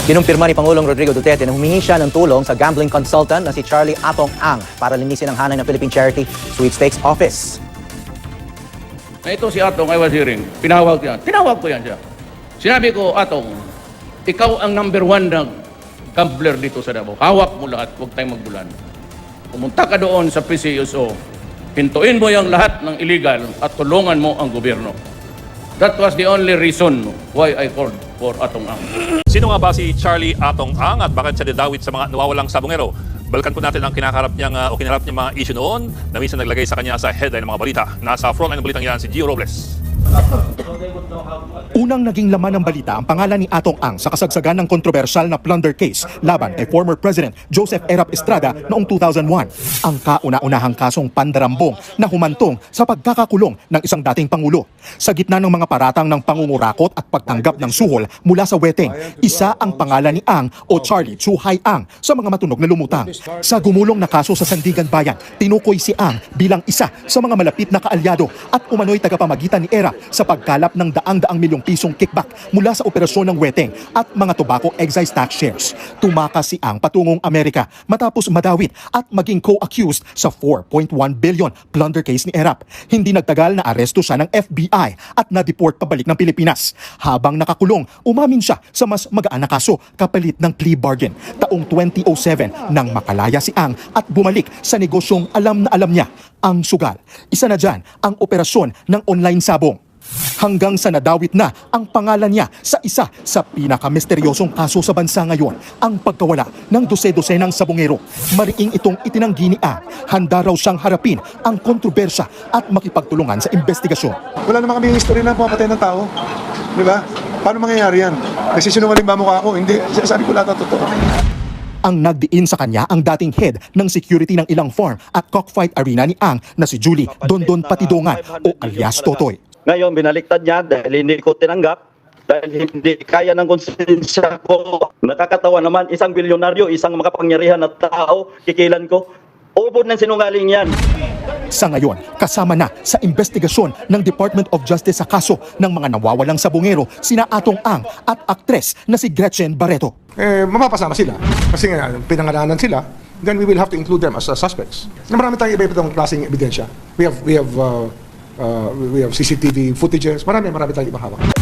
Kinumpirma ni Pangulong Rodrigo Duterte na humingi siya ng tulong sa gambling consultant na si Charlie Atong Ang para linisin ang hanay ng Philippine Charity Sweepstakes Office. Na ito si Atong, I was hearing, pinawag ko yan siya. Sinabi ko, Atong, ikaw ang number 1 na gambler dito sa Davao. Hawak mo lahat, huwag tayong magbulan. Pumunta ka doon sa PCUSO, pintuin mo yung lahat ng illegal at tulungan mo ang gobyerno. That was the only reason why I called for Atong Ang. Sino nga ba si Charlie Atong Ang at bakit siya didawit sa mga nawawalang sabongero? Balikan po natin ang kinaharap niyang mga issue noon na minsan naglagay sa kanya sa headline ng mga balita. Nasa frontline ng balitang yan si Gio Robles. Unang naging laman ng balita ang pangalan ni Atong Ang sa kasagsagan ng kontrobersyal na plunder case laban kay former President Joseph Erap Estrada noong 2001. Ang kauna-unahang kasong pandarambong na humantong sa pagkakakulong ng isang dating Pangulo. Sa gitna ng mga paratang ng pangungurakot at pagtanggap ng suhol mula sa weteng, isa ang pangalan ni Ang o Charlie Chuhay Ang sa mga matunog na lumutang. Sa gumulong na kaso sa Sandigan Bayan, tinukoy si Ang bilang isa sa mga malapit na kaalyado at umano'y tagapamagitan ni Erap sa pagkalap ng daang-daang milyong pisong kickback mula sa operasyon ng weteng at mga tobacco excise tax shares. Tumakas si Ang patungong Amerika matapos madawit at maging co-accused sa 4.1 billion plunder case ni Erap. Hindi nagtagal na aresto siya ng FBI at na-deport pabalik ng Pilipinas. Habang nakakulong, umamin siya sa mas magaan na kaso kapalit ng plea bargain. Taong 2007 nang makalaya si Ang at bumalik sa negosyong alam na alam niya, ang sugal. Isa na dyan ang operasyon ng online sabong. Hanggang sa nadawit na ang pangalan niya sa isa sa pinakamisteryosong kaso sa bansa ngayon, ang pagkawala ng dose-dosenang sabongero. Mariing itong itinanggi ni Ang, handa raw siyang harapin ang kontrobersya at makipagtulungan sa investigasyon. Wala naman kami history na pumatay ng tao. Di ba? Paano mangyayari yan? Nagsisinungaling ba mukha ako? Hindi. Sabi ko lahat ang totoo. Ang nagdiin sa kanya ang dating head ng security ng ilang farm at cockfight arena ni Ang na si Julie Dondon Patidongan o alias Totoy. Ngayon, binaliktad niya dahil hindi ko tinanggap, dahil hindi kaya ng konsensya ko. Nakakatawa naman, isang bilyonaryo, isang makapangyarihan na tao, kikilan ko. Ubod ng sinungaling yan. Sa ngayon, kasama na sa investigasyon ng Department of Justice sa kaso ng mga nawawalang sabongero sina Atong Ang at aktres na si Gretchen Barreto. Mapapasama sila. Kasi nga, pinangalanan sila. Then we will have to include them as suspects. Marami tayong iba-ibang klaseng ebidensya. We have CCTV footages. Marami tayong ibang hawak.